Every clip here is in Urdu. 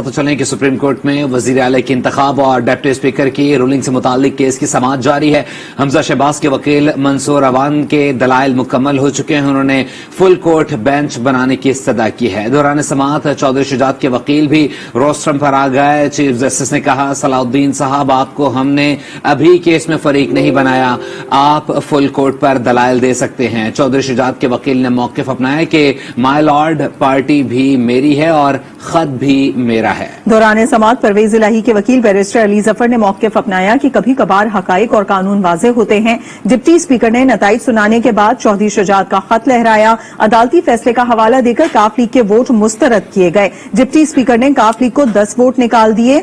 تو چلیں کہ سپریم کورٹ میں وزیر اعلی کے انتخاب اور ڈپٹی اسپیکر کی رولنگ سے متعلق کیس کی سماعت جاری ہے۔ حمزہ شہباز کے وکیل منصور عوان کے دلائل مکمل ہو چکے ہیں۔ انہوں نے فل کورٹ بینچ بنانے کی استدعا کی ہے۔ دوران سماعت چودھری شجاعت کے وکیل بھی روسٹرم پر آ گئے۔ چیف جسٹس نے کہا، صلاح الدین صاحب، آپ کو ہم نے ابھی کیس میں فریق نہیں بنایا، آپ فل کورٹ پر دلائل دے سکتے ہیں۔ چودھری شجاعت کے وکیل نے موقف اپنایا کہ مائی لارڈ پارٹی بھی میری ہے اور خط بھی میرا ہے۔ دوران سماعت پرویز الہی کے وکیل بیرسٹر علی ظفر نے موقف اپنایا کہ کبھی کبھار حقائق اور قانون واضح ہوتے ہیں۔ ڈپٹی اسپیکر نے نتائج سنانے کے بعد چودھری شجاعت کا خط لہرایا۔ عدالتی فیصلے کا حوالہ دے کر کاف لیگ کے ووٹ مسترد کیے گئے۔ ڈپٹی اسپیکر نے کاف لیگ کو 10 ووٹ نکال دیے۔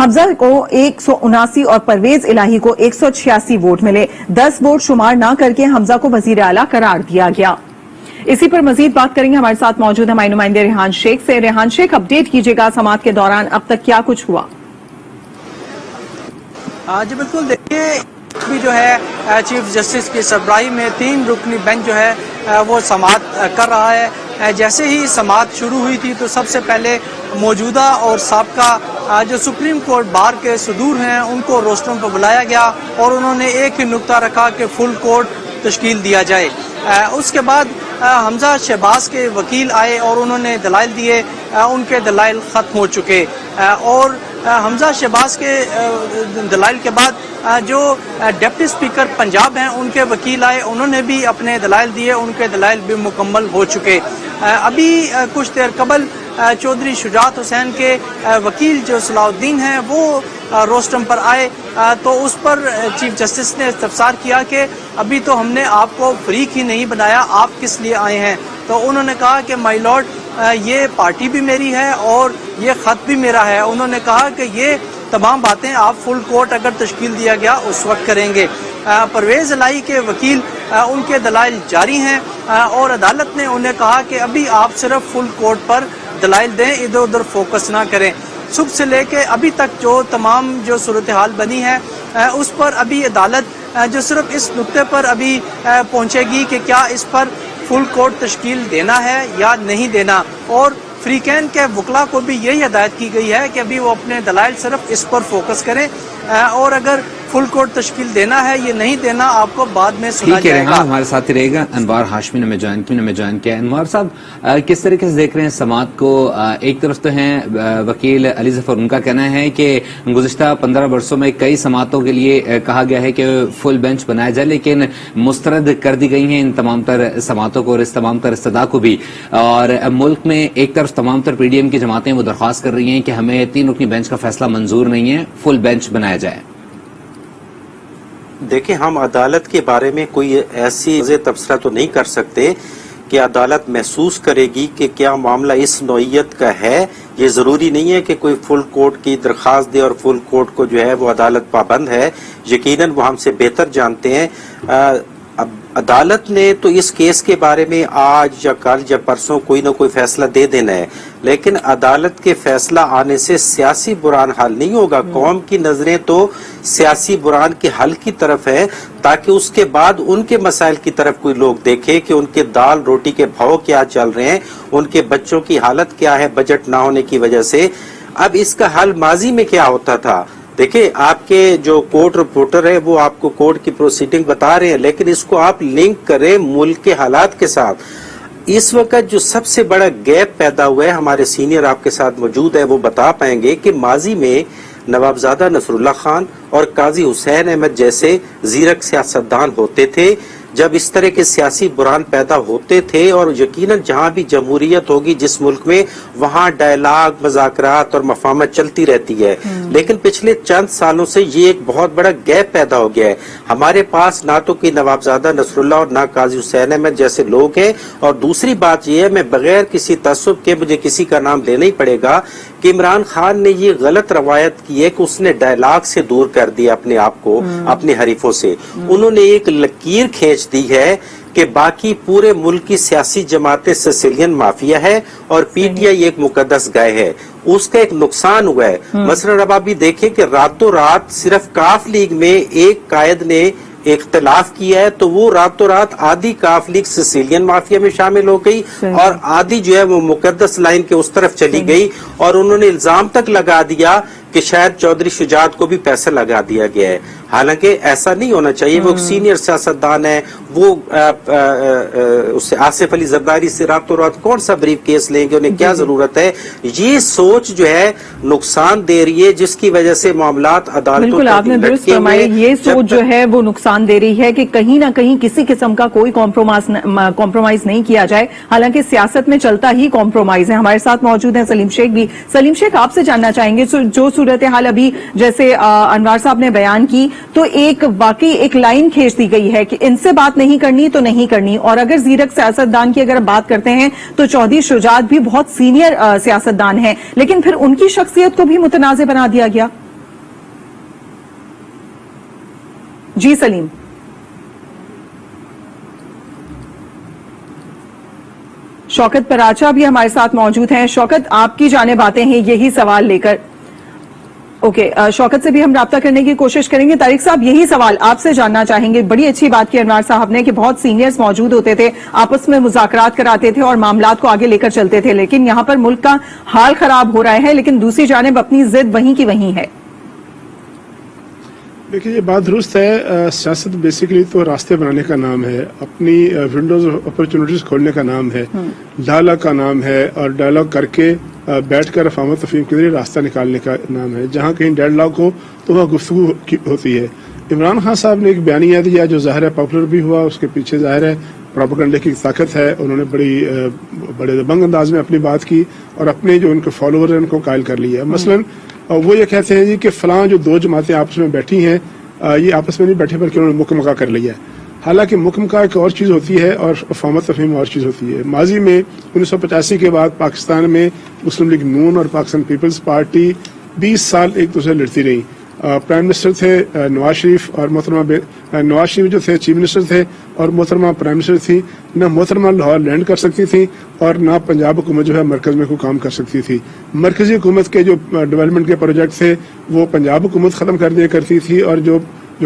حمزہ کو 179 اور پرویز الہی کو 186 ووٹ ملے۔ 10 ووٹ شمار نہ کر کے حمزہ کو وزیر اعلیٰ قرار دیا گیا۔ اسی پر مزید بات کریں گے، ہمارے ساتھ موجود ہمارے نمائندے ریحان شیخ سے۔ ریحان شیخ، اپڈیٹ کیجیے گا سماعت کے دوران اب تک کیا کچھ ہوا؟ جی بالکل، دیکھیے بھی جو ہے چیف جسٹس کی سربراہی میں 3 رکنی بینچ جو ہے وہ سماعت کر رہا ہے۔ جیسے ہی سماعت شروع ہوئی تھی تو سب سے پہلے موجودہ اور سابقہ جو سپریم کورٹ بار کے صدور ہیں ان کو روسٹرم پر بلایا گیا اور انہوں نے ایک ہی نقطہ رکھا کہ فل کورٹ تشکیل دیا جائے۔ اس کے بعد حمزہ شہباز کے وکیل آئے اور انہوں نے دلائل دیے۔ ان کے دلائل ختم ہو چکے اور حمزہ شہباز کے دلائل کے بعد جو ڈپٹی اسپیکر پنجاب ہیں ان کے وکیل آئے، انہوں نے بھی اپنے دلائل دیے، ان کے دلائل بھی مکمل ہو چکے۔ ابھی کچھ دیر قبل چودھری شجاعت حسین کے وکیل جو صلاح الدین ہیں وہ روسٹرم پر آئے تو اس پر چیف جسٹس نے استفسار کیا کہ ابھی تو ہم نے آپ کو فریق ہی نہیں بنایا، آپ کس لیے آئے ہیں؟ تو انہوں نے کہا کہ مائی لارڈ یہ پارٹی بھی میری ہے اور یہ خط بھی میرا ہے۔ انہوں نے کہا کہ یہ تمام باتیں آپ فل کورٹ اگر تشکیل دیا گیا اس وقت کریں گے۔ پرویز الہی کے وکیل ان کے دلائل جاری ہیں اور عدالت نے انہیں کہا کہ ابھی آپ صرف فل کورٹ پر دلائل دیں، ادھر ادھر فوکس نہ کریں۔ صبح سے لے کے ابھی تک جو تمام جو صورتحال بنی ہے اس پر ابھی عدالت جو صرف اس نقطے پر ابھی پہنچے گی کہ کیا اس پر فل کورٹ تشکیل دینا ہے یا نہیں دینا، اور فریقین کے وکلاء کو بھی یہی ہدایت کی گئی ہے کہ ابھی وہ اپنے دلائل صرف اس پر فوکس کریں اور اگر فل کورٹ تشکیل دینا ہے یہ نہیں دینا آپ کو بعد میں سنا جائے گا۔ ہمارے ساتھ ہی رہے گا انوار ہاشمی نے جوائن کیا۔ انوار صاحب، کس طریقے سے دیکھ رہے ہیں سماعت کو؟ ایک طرف تو ہیں وکیل علی ظفر، ان کا کہنا ہے کہ گزشتہ 15 برسوں میں کئی سماعتوں کے لیے کہا گیا ہے کہ فل بینچ بنایا جائے، لیکن مسترد کر دی گئی ہیں ان تمام تر سماعتوں کو اور اس تمام تر استدعا کو بھی۔ اور ملک میں ایک طرف تمام تر پی ڈی ایم کی جماعتیں وہ درخواست کر رہی ہیں کہ ہمیں 3 رکنی بینچ کا فیصلہ منظور نہیں ہے، فل بینچ بنایا جائے۔ دیکھیں، ہم عدالت کے بارے میں کوئی ایسی تبصرہ تو نہیں کر سکتے کہ عدالت محسوس کرے گی کہ کیا معاملہ اس نوعیت کا ہے۔ یہ ضروری نہیں ہے کہ کوئی فل کورٹ کی درخواست دے اور فل کورٹ کو جو ہے وہ عدالت پابند ہے، یقیناً وہ ہم سے بہتر جانتے ہیں۔ عدالت نے تو اس کیس کے بارے میں آج یا کل یا پرسوں کوئی نہ کوئی فیصلہ دے دینا ہے، لیکن عدالت کے فیصلہ آنے سے سیاسی بحران حل نہیں ہوگا۔ قوم کی نظریں تو سیاسی بحران کے حل کی طرف ہے تاکہ اس کے بعد ان کے مسائل کی طرف کوئی لوگ دیکھے کہ ان کے دال روٹی کے بھاؤ کیا چل رہے ہیں، ان کے بچوں کی حالت کیا ہے بجٹ نہ ہونے کی وجہ سے۔ اب اس کا حل ماضی میں کیا ہوتا تھا؟ دیکھیں، آپ کے جو کورٹ رپورٹر ہے وہ آپ کو کورٹ کی پروسیڈنگ بتا رہے ہیں، لیکن اس کو آپ لنک کریں ملک کے حالات کے ساتھ۔ اس وقت جو سب سے بڑا گیپ پیدا ہوا ہے، ہمارے سینئر آپ کے ساتھ موجود ہے، وہ بتا پائیں گے کہ ماضی میں نوابزادہ نصر اللہ خان اور قاضی حسین احمد جیسے زیرک سیاستدان ہوتے تھے۔ جب اس طرح کے سیاسی بحران پیدا ہوتے تھے اور یقیناً جہاں بھی جمہوریت ہوگی جس ملک میں، وہاں ڈائلاگ، مذاکرات اور مفاہمت چلتی رہتی ہے، لیکن پچھلے چند سالوں سے یہ ایک بہت بڑا گیپ پیدا ہو گیا ہے۔ ہمارے پاس نہ تو کوئی نوابزادہ نصر اللہ اور نہ قاضی حسین احمد جیسے لوگ ہیں، اور دوسری بات یہ ہے، میں بغیر کسی تعصب کے مجھے کسی کا نام لینا ہی پڑے گا کہ عمران خان نے یہ غلط روایت کی ہے کہ اس نے ڈائلاگ سے دور کر دیا اپنے آپ کو اپنے حریفوں سے۔ انہوں نے ایک لکیر کھینچ دی ہے کہ باقی پورے ملک کی سیاسی جماعتیں سسیلین مافیا ہے اور پی ٹی آئی ایک مقدس گائے ہے۔ اس کا ایک نقصان ہوا ہے۔ مثلا اب آپ بھی دیکھیں کہ راتوں رات صرف کاف لیگ میں ایک قائد نے اختلاف کیا ہے تو وہ راتوں رات آدھی کاف لیگ سیسیلین مافیا میں شامل ہو گئی اور آدھی جو ہے وہ مقدس لائن کے اس طرف چلی گئی، اور انہوں نے الزام تک لگا دیا کہ شاید چودھری شجاعت کو بھی پیسہ لگا دیا گیا ہے، حالانکہ ایسا نہیں ہونا چاہیے۔ وہ سینئر سیاستدان ہے، وہ آصف علی زرداری سے راتوں رات کون سا بریف کیس لیں گے، انہیں کیا ضرورت ہے؟ یہ سوچ جو ہے نقصان دے رہی ہے، جس کی وجہ سے معاملات عدالتوں بالکل آپ نے درست فرمایا، یہ سوچ جو ہے وہ نقصان دے رہی ہے کہ کہیں نہ کہیں کسی قسم کا کوئی کمپرومائز نہیں کیا جائے، حالانکہ سیاست میں چلتا ہی کمپرومائز ہے۔ ہمارے ساتھ موجود ہیں سلیم شیخ بھی۔ سلیم شیخ، آپ سے جاننا چاہیں گے جو صورتحال ابھی جیسے انوار صاحب نے بیان کی، تو واقعی ایک لائن کھینچ دی گئی ہے کہ ان سے بات نہیں کرنی تو نہیں کرنی، اور اگر زیرک سیاستدان کی اگر بات کرتے ہیں تو چودھری شجاعت بھی بہت سینئر سیاستدان ہیں، لیکن پھر ان کی شخصیت کو بھی متنازع بنا دیا گیا۔ جی سلیم۔ شوکت پراچا بھی ہمارے ساتھ موجود ہیں۔ شوکت، آپ کی جانب آتے ہیں یہی سوال لے کر۔ اوکے، شوکت سے بھی ہم رابطہ کرنے کی کوشش کریں گے۔ طارق صاحب، یہی سوال آپ سے جاننا چاہیں گے۔ بڑی اچھی بات کی انوار صاحب نے کہ بہت سینئرز موجود ہوتے تھے، آپس میں مذاکرات کراتے تھے اور معاملات کو آگے لے کر چلتے تھے، لیکن یہاں پر ملک کا حال خراب ہو رہا ہے، لیکن دوسری جانب اپنی ضد وہیں کی وہیں ہے۔ دیکھیے، یہ بات درست ہے، سیاست بیسیکلی تو راستے بنانے کا نام ہے، اپنی ونڈوز اپرچونٹیز کھولنے کا نام ہے، ڈائلاگ کا نام ہے، اور ڈائلاگ کر کے بیٹھ کر افہام و تفہیم کے ذریعے راستہ نکالنے کا نام ہے۔ جہاں کہیں ڈائلاگ ہو تو وہاں گفتگو ہوتی ہے۔ عمران خان صاحب نے ایک بیانیہ دیا جو ظاہر ہے پاپولر بھی ہوا، اس کے پیچھے ظاہر ہے پروپیگنڈے کی طاقت ہے۔ انہوں نے بڑے دبنگ انداز میں اپنی بات کی اور اپنے جو ان کے فالوور ہیں ان کو قائل کر لیا۔ مثلاً وہ یہ کہتے ہیں جی کہ فلاں جو دو جماعتیں آپس میں بیٹھی ہیں، یہ آپس میں نہیں بیٹھے بلکہ انہوں نے مکمکہ کر لیا ہے۔ حالانکہ مکمکہ ایک اور چیز ہوتی ہے اور افہام و تفہیم اور چیز ہوتی ہے۔ ماضی میں 1985 کے بعد پاکستان میں مسلم لیگ نون اور پاکستان پیپلز پارٹی 20 سال ایک دوسرے لڑتی رہی۔ پرائم منسٹر تھے نواز شریف، اور محترمہ نواز شریف جو تھے چیف منسٹر تھے اور محترمہ پرائم منسٹر تھی۔ نہ محترمہ لاہور لینڈ کر سکتی تھی اور نہ پنجاب حکومت جو ہے مرکز میں کوئی کام کر سکتی تھی۔ مرکزی حکومت کے جو ڈیولپمنٹ کے پروجیکٹ تھے وہ پنجاب حکومت ختم کر دیا کرتی تھی، اور جو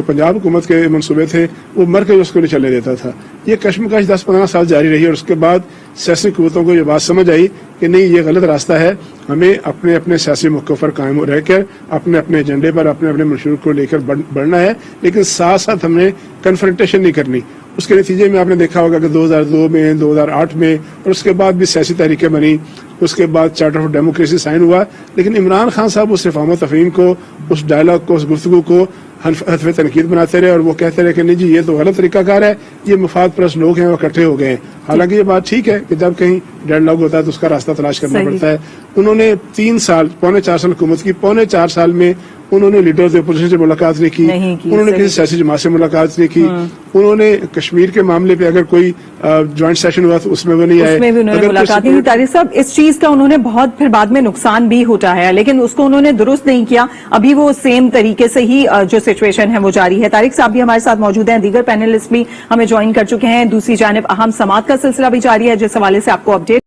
پنجاب حکومت کے منصوبے تھے وہ مرکز اس کو نہیں چلنے دیتا تھا۔ یہ کشمکش 10-15 سال جاری رہی، اور اس کے بعد سیاسی قوتوں کو یہ بات سمجھ آئی کہ نہیں، یہ غلط راستہ ہے، ہمیں اپنے سیاسی موقع پر قائم رہ کر اپنے ایجنڈے پر اپنے منشور کو لے کر بڑھنا ہے، لیکن ساتھ ساتھ ہم نے کنفرنٹیشن نہیں کرنی۔ اس کے نتیجے میں آپ نے دیکھا ہوگا کہ 2002 میں، 2008 میں، اور اس کے بعد بھی سیاسی تحریکیں بنی، اس کے بعد چارٹر آف ڈیموکریسی سائن ہوا، لیکن عمران خان صاحب اس افہام و تفہیم کو، اس ڈائلاگ کو، اس گفتگو کو حلف تنقید بناتے رہے، اور وہ کہتے رہے کہ نہیں جی یہ تو غلط طریقہ کار ہے، یہ مفاد پرست لوگ ہیں وہ اکٹھے ہو گئے ہیں۔ حالانکہ یہ بات ٹھیک ہے کہ جب کہیں ڈیڈ لاک ہوتا ہے تو اس کا راستہ تلاش کرنا پڑتا ہے۔ انہوں نے 3 سال، 4.25 سال حکومت کی، 4.25 سال میں انہوں نے لیڈرز اپوزیشن سے ملاقات نہیں کی، انہوں نے کسی سیاسی جماعت سے ملاقات نہیں کی، انہوں نے کشمیر کے معاملے پہ اگر کوئی جوائنٹ سیشن ہوا تو اس میں وہ نہیں آئے، اس میں بھی انہوں نے ملاقات نہیں کی۔ طارق صاحب، اس چیز کا انہوں نے بہت پھر بعد میں نقصان بھی اٹھایا ہے، لیکن اس کو انہوں نے درست نہیں کیا۔ ابھی وہ سیم طریقے سے ہی جو سچویشن ہے وہ جاری ہے۔ طارق صاحب بھی ہمارے ساتھ موجود ہیں، دیگر پینلسٹ بھی ہمیں جوائن کر چکے ہیں۔ دوسری جانب اہم سماعت کا سلسلہ بھی جاری ہے، جس حوالے سے آپ کو اپڈیٹ